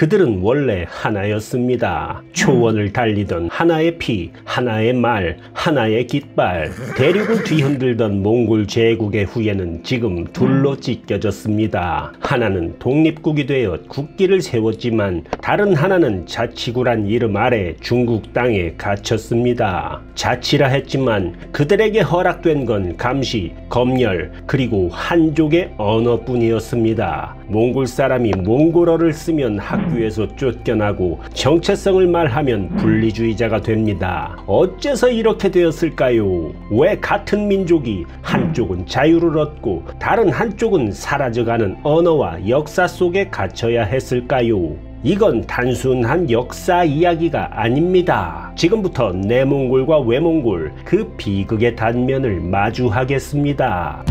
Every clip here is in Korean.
그들은 원래 하나였습니다. 초원을 달리던 하나의 피, 하나의 말, 하나의 깃발. 대륙을 뒤흔들던 몽골 제국의 후예는 지금 둘로 찢겨졌습니다. 하나는 독립국이 되어 국기를 세웠지만 다른 하나는 자치구란 이름 아래 중국 땅에 갇혔습니다. 자치라 했지만 그들에게 허락된 건 감시, 검열, 그리고 한족의 언어뿐이었습니다. 몽골 사람이 몽골어를 쓰면 학교에서 쫓겨나고 정체성을 말하면 분리주의자가 됩니다. 어째서 이렇게 되었을까요? 왜 같은 민족이 한쪽은 자유를 얻고 다른 한쪽은 사라져가는 언어와 역사 속에 갇혀야 했을까요? 이건 단순한 역사 이야기가 아닙니다. 지금부터 내몽골과 외몽골, 그 비극의 단면을 마주하겠습니다.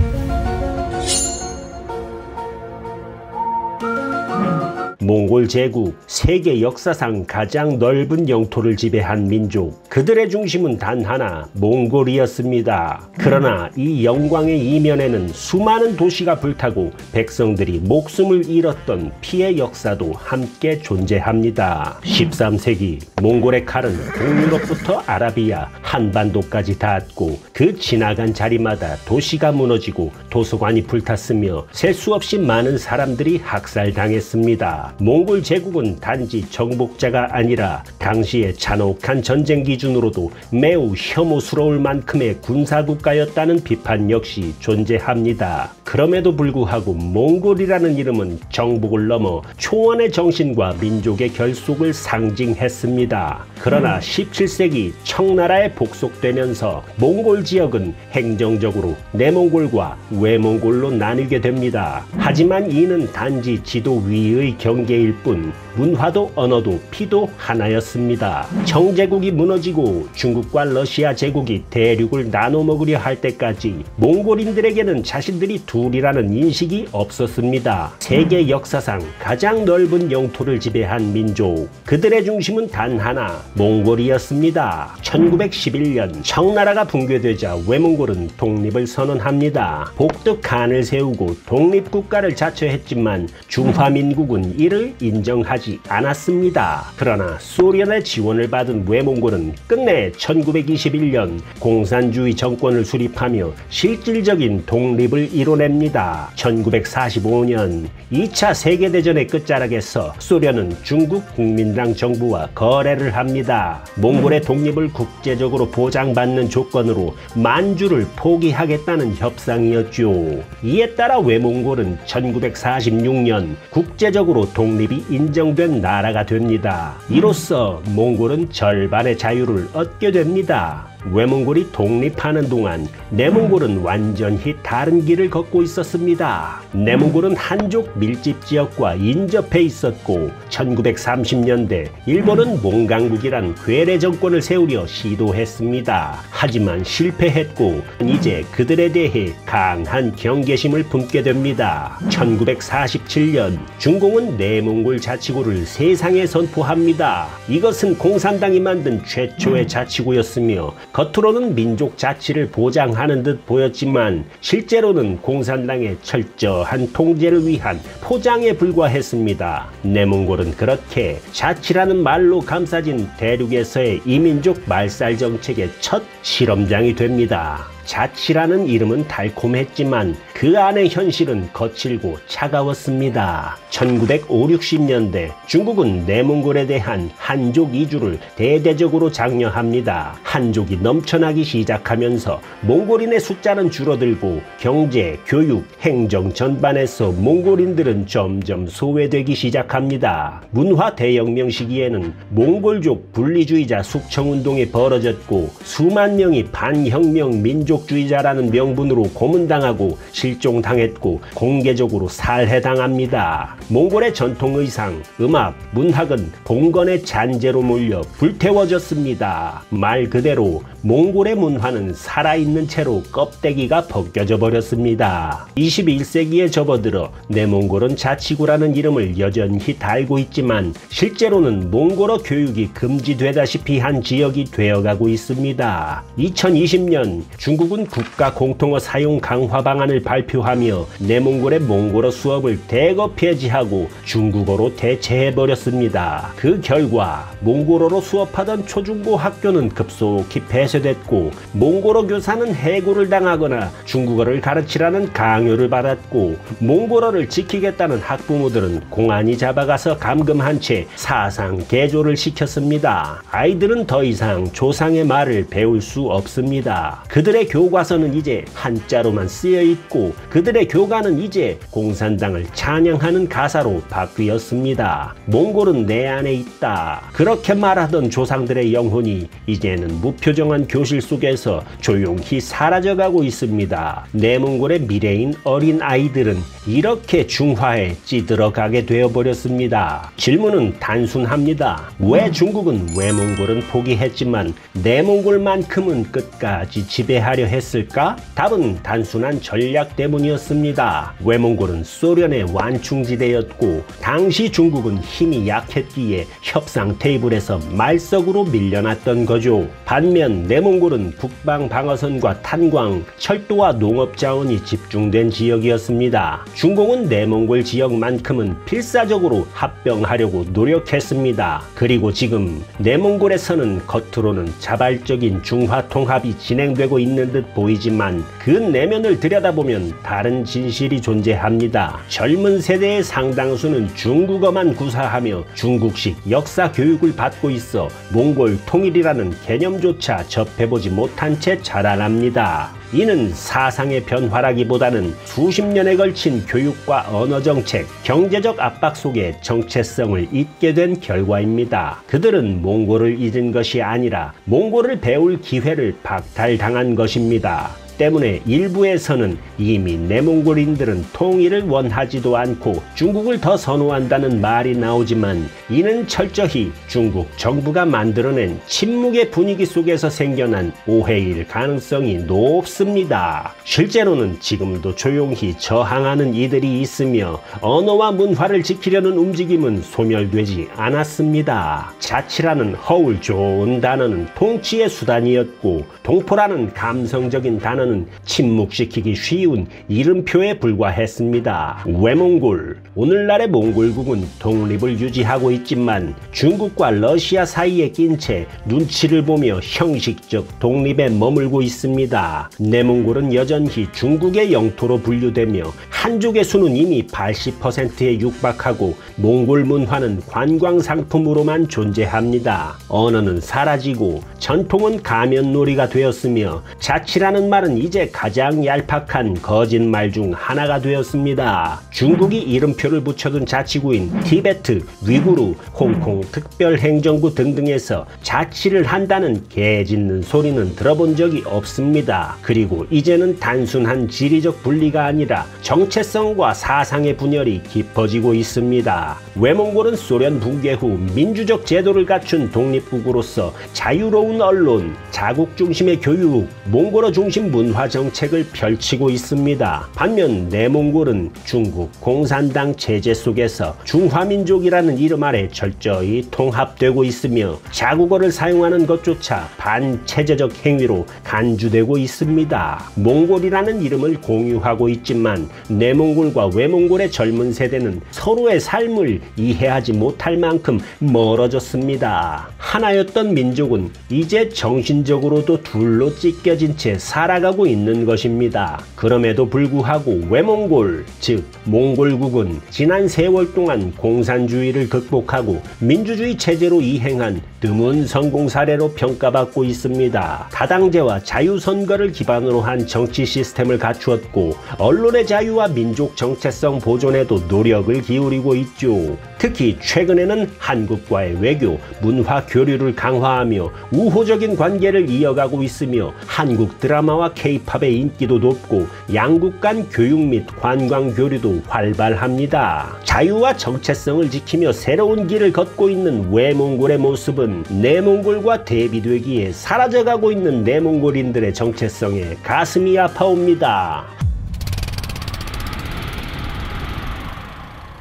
몽골 제국, 세계 역사상 가장 넓은 영토를 지배한 민족. 그들의 중심은 단 하나, 몽골이었습니다. 그러나 이 영광의 이면에는 수많은 도시가 불타고 백성들이 목숨을 잃었던 피해 역사도 함께 존재합니다. 13세기 몽골의 칼은 동유럽부터 아라비아, 한반도까지 닿았고 그 지나간 자리마다 도시가 무너지고 도서관이 불탔으며 셀 수 없이 많은 사람들이 학살당했습니다. 몽골 제국은 단지 정복자가 아니라 당시의 잔혹한 전쟁 기준으로도 매우 혐오스러울 만큼의 군사국가였다는 비판 역시 존재합니다. 그럼에도 불구하고 몽골이라는 이름은 정복을 넘어 초원의 정신과 민족의 결속을 상징했습니다. 그러나 17세기 청나라에 복속되면서 몽골 지역은 행정적으로 내몽골과 외몽골로 나뉘게 됩니다. 하지만 이는 단지 지도 위의 경계일 뿐 문화도 언어도 피도 하나였습니다. 청제국이 무너지고 중국과 러시아 제국이 대륙을 나눠 먹으려 할 때까지 몽골인들에게는 자신들이 둘이라는 인식이 없었습니다. 세계 역사상 가장 넓은 영토를 지배한 민족, 그들의 중심은 단 하나, 몽골이었습니다. 1911년 청나라가 붕괴되자 외몽골은 독립을 선언합니다. 복득한을 세우고 독립국가를 자처했지만 중화민국은 이를 인정하지 않았습니다. 그러나 소련의 지원을 받은 외몽골은 끝내 1921년 공산주의 정권을 수립하며 실질적인 독립을 이뤄냅니다. 1945년 2차 세계대전의 끝자락에서 소련은 중국 국민당 정부와 거래를 합니다. 몽골의 독립을 국제적으로 보장받는 조건으로 만주를 포기하겠다는 협상이었죠. 이에 따라 외몽골은 1946년 국제적으로 독립이 인정된 나라가 됩니다. 이로써 몽골은 절반의 자유를 얻게 됩니다. 외몽골이 독립하는 동안 내몽골은 완전히 다른 길을 걷고 있었습니다. 내몽골은 한족 밀집 지역과 인접해 있었고 1930년대 일본은 몽강국이란 괴뢰 정권을 세우려 시도했습니다. 하지만 실패했고 이제 그들에 대해 강한 경계심을 품게 됩니다. 1947년 중공은 내몽골 자치구를 세상에 선포합니다. 이것은 공산당이 만든 최초의 자치구였으며 겉으로는 민족 자치를 보장하는 듯 보였지만 실제로는 공산당의 철저한 통제를 위한 포장에 불과했습니다. 내몽골은 그렇게 자치라는 말로 감싸진 대륙에서의 이민족 말살 정책의 첫 실험장이 됩니다. 자치라는 이름은 달콤했지만 그 안의 현실은 거칠고 차가웠습니다. 1950~60년대 중국은 내몽골에 대한 한족 이주를 대대적으로 장려합니다. 한족이 넘쳐나기 시작하면서 몽골인의 숫자는 줄어들고 경제, 교육, 행정 전반에서 몽골인들은 점점 소외되기 시작합니다. 문화 대혁명 시기에는 몽골족 분리주의자 숙청운동이 벌어졌고 수만 명이 반혁명 민족주의자라는 명분으로 고문당하고 실종당했고 공개적으로 살해당합니다. 몽골의 전통 의상, 음악, 문학은 봉건의 잔재로 몰려 불태워졌습니다. 말 그대로 몽골의 문화는 살아있는 채로 껍데기가 벗겨져 버렸습니다. 21세기에 접어들어 내몽골은 자치구라는 이름을 여전히 달고 있지만 실제로는 몽골어 교육이 금지되다시피 한 지역이 되어가고 있습니다. 2020년 중국은 국가 공통어 사용 강화 방안을 발표하며 내몽골의 몽골어 수업을 대거 폐지하고 중국어로 대체해버렸습니다. 그 결과 몽골어로 수업하던 초중고 학교는 급속히 폐쇄됐고 몽골어 교사는 해고를 당하거나 중국어를 가르치라는 강요를 받았고 몽골어를 지키겠다는 학부모들은 공안이 잡아가서 감금한 채 사상 개조를 시켰습니다. 아이들은 더 이상 조상의 말을 배울 수 없습니다. 그들의 교과서는 이제 한자로만 쓰여 있고 그들의 교가는 이제 공산당을 찬양하는 가사로 바뀌었습니다. 몽골은 내 안에 있다. 그렇게 말하던 조상들의 영혼이 이제는 무표정한 교실 속에서 조용히 사라져가고 있습니다. 내몽골의 미래인 어린 아이들은 이렇게 중화에 찌들어가게 되어버렸습니다. 질문은 단순합니다. 왜 중국은 외몽골은 포기했지만 내몽골만큼은 끝까지 지배하려 했을까? 답은 단순한 전략 때문이었습니다. 외몽골은 소련의 완충지대였고 당시 중국은 힘이 약했기에 협상 테이블에서 말석으로 밀려났던 거죠. 반면 내몽골은 북방 방어선과 탄광, 철도와 농업 자원이 집중된 지역이었습니다. 중공은 내몽골 지역만큼은 필사적으로 합병하려고 노력했습니다. 그리고 지금 내몽골에서는 겉으로는 자발적인 중화 통합이 진행되고 있는 듯 보이지만 그 내면을 들여다보면 다른 진실이 존재합니다. 젊은 세대의 상당수는 중국어만 구사하며 중국식 역사 교육을 받고 있어 몽골 통일이라는 개념조차 접해보지 못한 채 자라납니다. 이는 사상의 변화라기보다는 수십 년에 걸친 교육과 언어정책, 경제적 압박 속에 정체성을 잊게 된 결과입니다. 그들은 몽골을 잊은 것이 아니라 몽골을 배울 기회를 박탈당한 것입니다. 때문에 일부에서는 이미 내몽골인들은 통일을 원하지도 않고 중국을 더 선호한다는 말이 나오지만 이는 철저히 중국 정부가 만들어낸 침묵의 분위기 속에서 생겨난 오해일 가능성이 높습니다. 실제로는 지금도 조용히 저항하는 이들이 있으며 언어와 문화를 지키려는 움직임은 소멸되지 않았습니다. 자치라는 허울 좋은 단어는 통치의 수단이었고 동포라는 감성적인 단어는 침묵시키기 쉬운 이름표에 불과했습니다. 외몽골, 오늘날의 몽골국은 독립을 유지하고 있지만 중국과 러시아 사이에 낀 채 눈치를 보며 형식적 독립에 머물고 있습니다. 내몽골은 여전히 중국의 영토로 분류되며 한족의 수는 이미 80%에 육박하고 몽골 문화는 관광상품으로만 존재합니다. 언어는 사라지고 전통은 가면놀이가 되었으며 자치라는 말은 이제 가장 얄팍한 거짓말 중 하나가 되었습니다. 중국이 이름표를 붙여둔 자치구인 티베트, 위구르, 홍콩 특별행정구 등등에서 자치를 한다는 개짖는 소리는 들어본 적이 없습니다. 그리고 이제는 단순한 지리적 분리가 아니라 정체성과 사상의 분열이 깊어지고 있습니다. 외몽골은 소련 붕괴 후 민주적 제도를 갖춘 독립국으로서 자유로운 언론, 자국 중심의 교육, 몽골어 중심 문화 정책을 펼치고 있습니다. 반면 내몽골은 중국 공산당 체제 속에서 중화민족이라는 이름 아래 철저히 통합되고 있으며 자국어를 사용하는 것조차 반체제적 행위로 간주되고 있습니다. 몽골이라는 이름을 공유하고 있지만 내몽골과 외몽골의 젊은 세대는 서로의 삶을 이해하지 못할 만큼 멀어졌습니다. 하나였던 민족은 이제 정신적으로도 둘로 찢겨진 채 살아가고 있는 것입니다. 그럼에도 불구하고 외몽골, 즉 몽골국은 지난 세월 동안 공산주의를 극복하고 민주주의 체제로 이행한 드문 성공 사례로 평가받고 있습니다. 다당제와 자유선거를 기반으로 한 정치 시스템을 갖추었고 언론의 자유와 민족 정체성 보존에도 노력을 기울이고 있죠. 특히 최근에는 한국과의 외교, 문화 교류를 강화하며 우호적인 관계를 이어가고 있으며 한국 드라마와 K-팝의 인기도 높고 양국 간 교육 및 관광 교류도 활발합니다. 자유와 정체성을 지키며 새로운 길을 걷고 있는 외몽골의 모습은 내몽골과 대비되기에 사라져가고 있는 내몽골인들의 정체성에 가슴이 아파옵니다.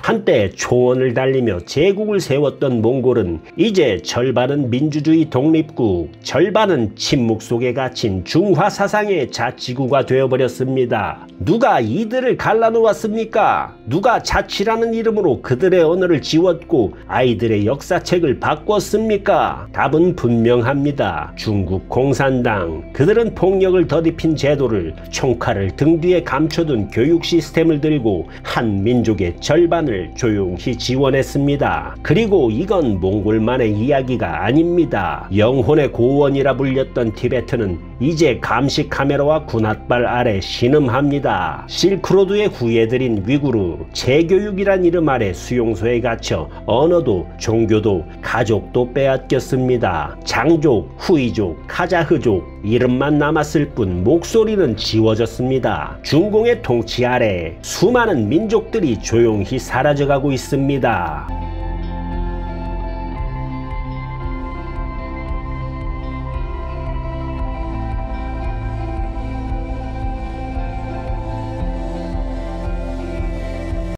한때 초원을 달리며 제국을 세웠던 몽골은 이제 절반은 민주주의 독립국, 절반은 침묵 속에 갇힌 중화 사상의 자치구가 되어버렸습니다. 누가 이들을 갈라놓았습니까? 누가 자치라는 이름으로 그들의 언어를 지웠고 아이들의 역사책을 바꿨습니까? 답은 분명합니다. 중국 공산당. 그들은 폭력을 더딥힌 제도를, 총칼을 등 뒤에 감춰둔 교육 시스템을 들고 한 민족의 절반을 조용히 지원했습니다. 그리고 이건 몽골만의 이야기가 아닙니다. 영혼의 고원이라 불렸던 티베트는 이제 감시 카메라와 군홧발 아래 신음합니다. 실크로드의 후예들인 위구르, 재교육이란 이름 아래 수용소에 갇혀 언어도 종교도 가족도 빼앗겼습니다. 장족, 후이족, 카자흐족 이름만 남았을 뿐 목소리는 지워졌습니다. 중공의 통치 아래 수많은 민족들이 조용히 사라져가고 있습니다.